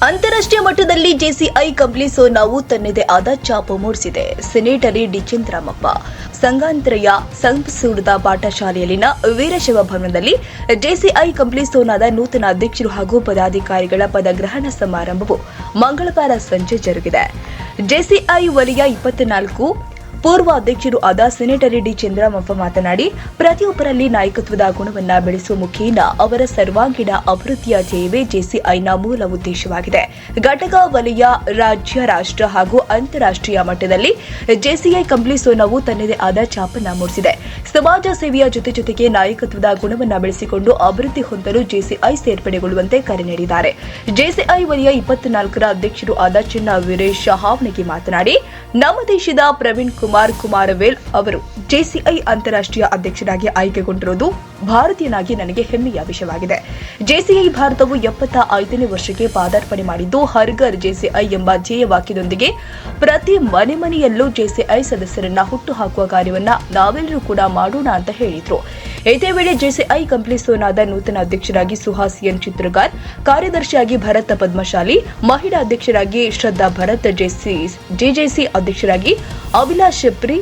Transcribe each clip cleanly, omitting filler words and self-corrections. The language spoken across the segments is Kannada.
ಅಂತಾರಾಷ್ಟ್ರೀಯ ಮಟ್ಟದಲ್ಲಿ ಜೆಸಿಐ ಕಂಪ್ಲಿ ಸೋನಾವು ತನ್ನದೇ ಆದ ಛಾಪು ಮೂಡಿಸಿದೆ. ಸೆನೆಟರಿ ಡಿಚೆನ್ ರಾಮಪ್ಪ ಸಂಗಾಂತರಯ ಸಂಸೂಡದ ಪಾಠಶಾಲೆಯಲ್ಲಿನ ವೀರಶೈವ ಭವನದಲ್ಲಿ ಜೆಸಿಐ ಕಂಪ್ಲಿ ಸೋನಾದ ನೂತನ ಅಧ್ಯಕ್ಷರು ಹಾಗೂ ಪದಾಧಿಕಾರಿಗಳ ಪದಗ್ರಹಣ ಸಮಾರಂಭವು ಮಂಗಳವಾರ ಸಂಜೆ ಜರುಗಿದೆ. ಜೆಸಿಐ ವಲಯ 24 ಪೂರ್ವ ಅಧ್ಯಕ್ಷರು ಆದ ಸೆನೆಟರಿ ಡಿ ಚಂದ್ರಮಪ್ಪ ಮಾತನಾಡಿ, ಪ್ರತಿಯೊಬ್ಬರಲ್ಲಿ ನಾಯಕತ್ವದ ಗುಣವನ್ನು ಬೆಳೆಸುವ ಮುಖೇನ ಅವರ ಸರ್ವಾಂಗೀಣ ಅಭಿವೃದ್ಧಿಯ ಧ್ಯೇಯವೇ ಜೆಸಿಐನ ಮೂಲ ಉದ್ದೇಶವಾಗಿದೆ. ಘಟಕ ವಲಯ, ರಾಜ್ಯ, ರಾಷ್ಟ್ರ ಹಾಗೂ ಅಂತಾರಾಷ್ಟ್ರೀಯ ಮಟ್ಟದಲ್ಲಿ ಜೆಸಿಐ ಕಂಪ್ಲಿ ಸೋನಾವು ತನ್ನದೇ ಆದ ಛಾಪನ್ನ ಮೂಡಿಸಿದೆ. ಸಮಾಜ ಸೇವೆಯ ಜೊತೆಗೆ ನಾಯಕತ್ವದ ಗುಣವನ್ನು ಬೆಳೆಸಿಕೊಂಡು ಅಭಿವೃದ್ಧಿ ಹೊಂದಲು ಜೆಸಿಐ ಸೇರ್ಪಡೆಗೊಳ್ಳುವಂತೆ ಕರೆ ನೀಡಿದ್ದಾರೆ. ಜೆಸಿಐ ವಲಯ 24ರ ಅಧ್ಯಕ್ಷರು ಆದ ಚಿನ್ನ ವೀರೇಶ್ ಹಾವಣಗಿ ಮಾತನಾಡಿ, ನಮ್ಮ ದೇಶದ ಪ್ರವೀಣ್ ಕುಮಾರ್ ಕುಮಾರವೇಲ್ ಅವರು ಜೆಸಿಐ ಅಂತಾರಾಷ್ಟ್ರೀಯ ಅಧ್ಯಕ್ಷರಾಗಿ ಆಯ್ಕೆಗೊಂಡಿರುವುದು ಭಾರತೀಯನಾಗಿ ನನಗೆ ಹೆಮ್ಮೆಯ ವಿಷಯವಾಗಿದೆ. ಜೆಸಿಐ ಭಾರತವು 75ನೇ ವರ್ಷಕ್ಕೆ ಪಾದಾರ್ಪಣೆ ಮಾಡಿದ್ದು, ಹರ್ ಘರ್ ಜೆಸಿಐ ಎಂಬ ಧ್ಯೇಯ ವಾಕ್ಯದೊಂದಿಗೆ ಪ್ರತಿ ಮನೆಯಲ್ಲೂ ಜೆಸಿಐ ಸದಸ್ಯರನ್ನ ಹುಟ್ಟುಹಾಕುವ ಕಾರ್ಯವನ್ನ ನಾವೆಲ್ಲರೂ ಕೂಡ ಮಾಡೋಣ ಅಂತ ಹೇಳಿದ್ರು. ಇದೇ ವೇಳೆ ಜೆಸಿಐ ಕಂಪ್ಲಿ ಸೋನಾದ ನೂತನ ಅಧ್ಯಕ್ಷರಾಗಿ ಸುಹಾಸ್ ಎನ್ ಚಿತ್ರಗಾರ್, ಕಾರ್ಯದರ್ಶಿಯಾಗಿ ಭರತ್ ಪದ್ಮಶಾಲಿ, ಮಹಿಳಾ ಅಧ್ಯಕ್ಷರಾಗಿ ಶ್ರದ್ಧಾ ಭರತ್, ಜೆಜೆಸಿ ಅಧ್ಯಕ್ಷರಾಗಿ ಅಭಿಲಾಷ್ ಪ್ರಿ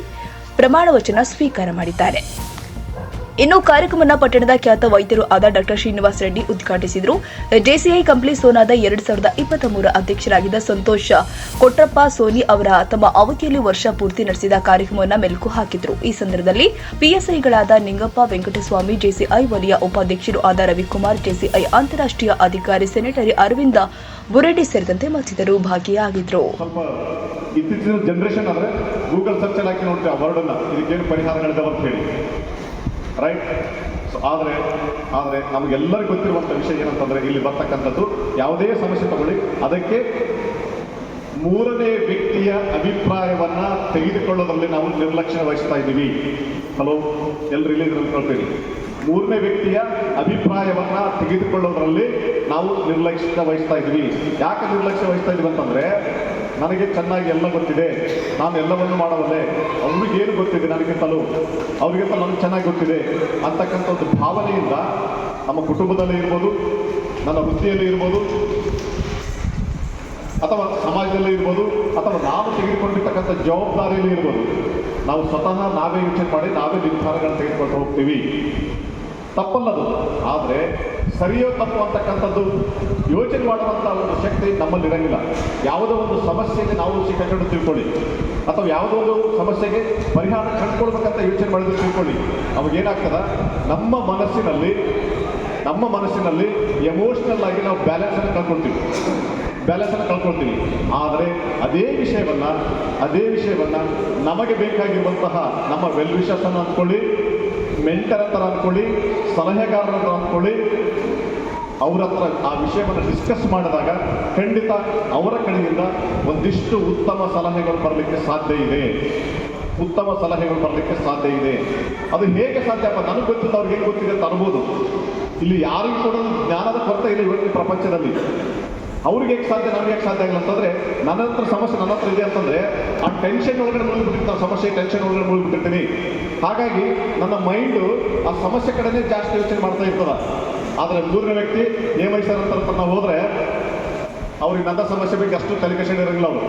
ಪ್ರಮಾಣ ವಚನ ಸ್ವೀಕಾರ ಮಾಡಿದ್ದಾರೆ. ಇನ್ನು ಕಾರ್ಯಕ್ರಮವನ್ನು ಪಟ್ಟಣದ ಖ್ಯಾತ ವೈದ್ಯರು ಆದ ಡಾ ಶ್ರೀನಿವಾಸ್ ರೆಡ್ಡಿ ಉದ್ಘಾಟಿಸಿದರು. ಜೆಸಿಐ ಕಂಪ್ಲಿ ಸೋನಾದ 2023 ಅಧ್ಯಕ್ಷರಾಗಿದ್ದ ಸಂತೋಷ್ ಕೊಟ್ರಪ್ಪ ಸೋನಿ ಅವರ ತಮ್ಮ ಅವಧಿಯಲ್ಲಿ ವರ್ಷ ಪೂರ್ತಿ ನಡೆಸಿದ ಕಾರ್ಯಕ್ರಮವನ್ನು ಮೆಲುಕು ಹಾಕಿದರು. ಈ ಸಂದರ್ಭದಲ್ಲಿ ಪಿಎಸ್ಐಗಳಾದ ನಿಂಗಪ್ಪ ವೆಂಕಟಸ್ವಾಮಿ, ಜೆಸಿಐ ವಲಯ ಉಪಾಧ್ಯಕ್ಷರು ಆದ ರವಿಕುಮಾರ್, ಜೆಸಿಐ ಅಂತಾರಾಷ್ಟ್ರೀಯ ಅಧಿಕಾರಿ ಸೆನೆಟರಿ ಅರವಿಂದ ಬುರೆಡ್ಡಿ ಸೇರಿದಂತೆ ಮತ್ತಿತರರು ಭಾಗಿಯಾಗಿದ್ದರು. ಇತ್ತೀಚಿನ ಜನರೇಷನ್ ಅಂದ್ರೆ ಗೂಗಲ್ ಸರ್ಚ್ ಹಾಕಿ ನೋಡ್ತೀವಿ ಆ ವರ್ಡ್ ಅನ್ನ, ಇದಕ್ಕೇನು ಪರಿಹಾರಗಳಿದಾವೆ ಅಂತ ಹೇಳಿ, ರೈಟ್. ಸೊ ಆದರೆ ನಮಗೆಲ್ಲರಿಗೂ ಗೊತ್ತಿರುವಂಥ ವಿಷಯ ಏನಂತಂದ್ರೆ, ಇಲ್ಲಿ ಬರ್ತಕ್ಕಂಥದ್ದು ಯಾವುದೇ ಸಮಸ್ಯೆ ತಗೊಳ್ಳಿ, ಅದಕ್ಕೆ ಮೂರನೇ ವ್ಯಕ್ತಿಯ ಅಭಿಪ್ರಾಯವನ್ನ ತೆಗೆದುಕೊಳ್ಳೋದ್ರಲ್ಲಿ ನಾವು ನಿರ್ಲಕ್ಷ್ಯ ವಹಿಸ್ತಾ ಇದ್ದೀವಿ. ಹಲೋ, ಎಲ್ಲರೂ ಇಲ್ಲಿ ಕೇಳ್ತೀವಿ. ಮೂರನೇ ವ್ಯಕ್ತಿಯ ಅಭಿಪ್ರಾಯವನ್ನ ತೆಗೆದುಕೊಳ್ಳೋದ್ರಲ್ಲಿ ನಾವು ನಿರ್ಲಕ್ಷ್ಯ ವಹಿಸ್ತಾ ಇದ್ದೀವಿ. ಯಾಕೆ ನಿರ್ಲಕ್ಷ್ಯ ವಹಿಸ್ತಾ ಇದೀವಿ ಅಂತಂದ್ರೆ, ನನಗೆ ಚೆನ್ನಾಗಿ ಎಲ್ಲ ಗೊತ್ತಿದೆ, ನಾನು ಎಲ್ಲವನ್ನು ಮಾಡಬಲ್ಲೆ, ಅವ್ರಿಗೇನು ಗೊತ್ತಿದೆ ನನಗಿಂತಲೂ, ಅವ್ರಿಗಿಂತ ನನಗೆ ಚೆನ್ನಾಗಿ ಗೊತ್ತಿದೆ ಅಂತಕ್ಕಂಥ ಒಂದು ಭಾವನೆಯಿಂದ ನಮ್ಮ ಕುಟುಂಬದಲ್ಲಿ ಇರ್ಬೋದು, ನನ್ನ ವೃತ್ತಿಯಲ್ಲಿ ಇರ್ಬೋದು, ಅಥವಾ ಸಮಾಜದಲ್ಲಿ ಇರ್ಬೋದು, ಅಥವಾ ನಾವು ತೆಗೆದುಕೊಂಡಿರ್ತಕ್ಕಂಥ ಜವಾಬ್ದಾರಿಯಲ್ಲಿ ಇರ್ಬೋದು, ನಾವು ಸ್ವತಃ ನಾವೇ ಯೋಚನೆ ಮಾಡಿ ನಾವೇ ನಿರ್ಧಾರಗಳನ್ನು ತೆಗೆದುಕೊಂಡು ಹೋಗ್ತೀವಿ. ತಪ್ಪಲ್ಲದು. ಆದರೆ ಸರಿಯೋ ತಪ್ಪು ಅಂತಕ್ಕಂಥದ್ದು ಯೋಚನೆ ಮಾಡುವಂಥ ಒಂದು ಶಕ್ತಿ ನಮ್ಮಲ್ಲಿರಂಗಿಲ್ಲ. ಯಾವುದೋ ಒಂದು ಸಮಸ್ಯೆಗೆ ನಾವು ಸಿಕ್ಕೊಂಡು ತಿಳ್ಕೊಳ್ಳಿ, ಅಥವಾ ಯಾವುದೋ ಒಂದು ಸಮಸ್ಯೆಗೆ ಪರಿಹಾರ ಕಂಡುಕೊಳ್ಬೇಕಂತ ಯೋಚನೆ ಮಾಡಿದ್ರೆ ತಿಳ್ಕೊಳ್ಳಿ, ಅವಾಗೇನಾಗ್ತದ, ನಮ್ಮ ಮನಸ್ಸಿನಲ್ಲಿ ಎಮೋಷ್ನಲ್ ಆಗಿ ನಾವು ಬ್ಯಾಲೆನ್ಸನ್ನು ಕಳ್ಕೊಳ್ತೀವಿ. ಆದರೆ ಅದೇ ವಿಷಯವನ್ನ ನಮಗೆ ಬೇಕಾಗಿರುವಂತಹ ನಮ್ಮ ವೆಲ್ ವಿಷಸ್ ಅನ್ನು ಅಂದ್ಕೊಳ್ಳಿ, ಮೆಂಟರ್ ಹತ್ರ ಅಂದ್ಕೊಳ್ಳಿ, ಸಲಹೆಗಾರರ ಹತ್ರ ಅಂದ್ಕೊಳ್ಳಿ, ಅವರ ಹತ್ರ ಆ ವಿಷಯವನ್ನು ಡಿಸ್ಕಸ್ ಮಾಡಿದಾಗ ಖಂಡಿತ ಅವರ ಕಡೆಯಿಂದ ಒಂದಿಷ್ಟು ಉತ್ತಮ ಸಲಹೆಗಳು ಬರಲಿಕ್ಕೆ ಸಾಧ್ಯ ಇದೆ. ಅದು ಹೇಗೆ ಸಾಧ್ಯಪ್ಪ, ನನಗೆ ಗೊತ್ತಿಲ್ಲ, ಅವ್ರಿಗೆ ಹೇಗೆ ಗೊತ್ತಿದೆ ಅಂತ ಅನ್ಬೋದು. ಇಲ್ಲಿ ಯಾರಿಗೂ ಕೂಡ ಜ್ಞಾನದ ಕೊರತೆ ಇಲ್ಲ ಇವತ್ತಿನ ಪ್ರಪಂಚದಲ್ಲಿ. ಅವ್ರಿಗೆ ಹೇಗೆ ಸಾಧ್ಯ, ನಮ್ಗೆ ಹೇಗೆ ಸಾಧ್ಯ ಆಗಿಲ್ಲ ಅಂತಂದ್ರೆ, ನನ್ನ ಹತ್ರ ಇದೆ ಅಂತಂದ್ರೆ ಆ ಟೆನ್ಷನ್ ಒಳಗಡೆ ಮುಳುಗಿಬಿಟ್ಟಿರ್ತೀನಿ, ಸಮಸ್ಯೆ ಟೆನ್ಷನ್ ಒಳಗಡೆ ಮುಳುಗಿಬಿಟ್ಟಿರ್ತೀನಿ. ಹಾಗಾಗಿ ನನ್ನ ಮೈಂಡು ಆ ಸಮಸ್ಯೆ ಕಡೆನೇ ಜಾಸ್ತಿ ಯೋಚನೆ ಮಾಡ್ತಾ ಇರ್ತದ. ಆದರೆ ಮೂರನೇ ವ್ಯಕ್ತಿ ನೇಮೈಸರ್ ಅಂತ ನಾವು ಹೋದ್ರೆ ಅವ್ರಿಗೆ ನನ್ನ ಸಮಸ್ಯೆ ಬಗ್ಗೆ ಅಷ್ಟು ತಲೆಕೆಡಿಸ್ಕೊಂಡು ಇರಂಗಿಲ್ಲ. ಅವರು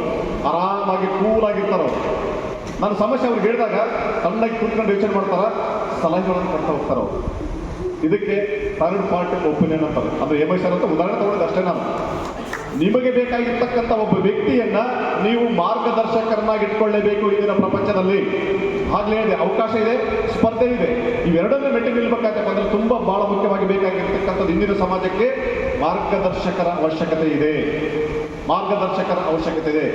ಆರಾಮಾಗಿ ಕೂಲಾಗಿರ್ತಾರ. ನನ್ನ ಸಮಸ್ಯೆ ಅವ್ರಿಗೆ ಹೇಳಿದಾಗ ತಣ್ಣಾಗಿ ಕೂತ್ಕೊಂಡು ಯೋಚನೆ ಮಾಡ್ತಾರ, ಸಲಹೆಗಳನ್ನು ಕೊಡ್ತಾ ಹೋಗ್ತಾರ. ಇದಕ್ಕೆ ಥರ್ಡ್ ಪಾರ್ಟಿ ಒಪಿನಿಯನ್ ಅಂತಾರೆ. ಅದು ನೇಮೈಸರ್ ಅಂತ ಉದಾಹರಣೆ ತಗೊಳ್ಳೋದು ಅಷ್ಟೇ. ನಾನು ನಿಮಗೆ ಬೇಕಾಗಿರ್ತಕ್ಕಂಥ ಒಬ್ಬ ವ್ಯಕ್ತಿಯನ್ನ ನೀವು ಮಾರ್ಗದರ್ಶಕರನ್ನಾಗಿ ಇಟ್ಕೊಳ್ಳೇಬೇಕು ಇಂದಿನ ಪ್ರಪಂಚದಲ್ಲಿ. ಆಗ್ಲೇ ಇದೆ, ಅವಕಾಶ ಇದೆ, ಸ್ಪರ್ಧೆ ಇದೆ, ಇವೆರಡನ್ನೂ ಮೆಟ್ಟಿ ನಿಲ್ಬೇಕಾಗತ್ತೆ. ಅಂದ್ರೆ ತುಂಬಾ ಬಹಳ ಮುಖ್ಯವಾಗಿ ಬೇಕಾಗಿರ್ತಕ್ಕಂಥದ್ದು ಇಂದಿನ ಸಮಾಜಕ್ಕೆ ಮಾರ್ಗದರ್ಶಕರ ಅವಶ್ಯಕತೆ ಇದೆ.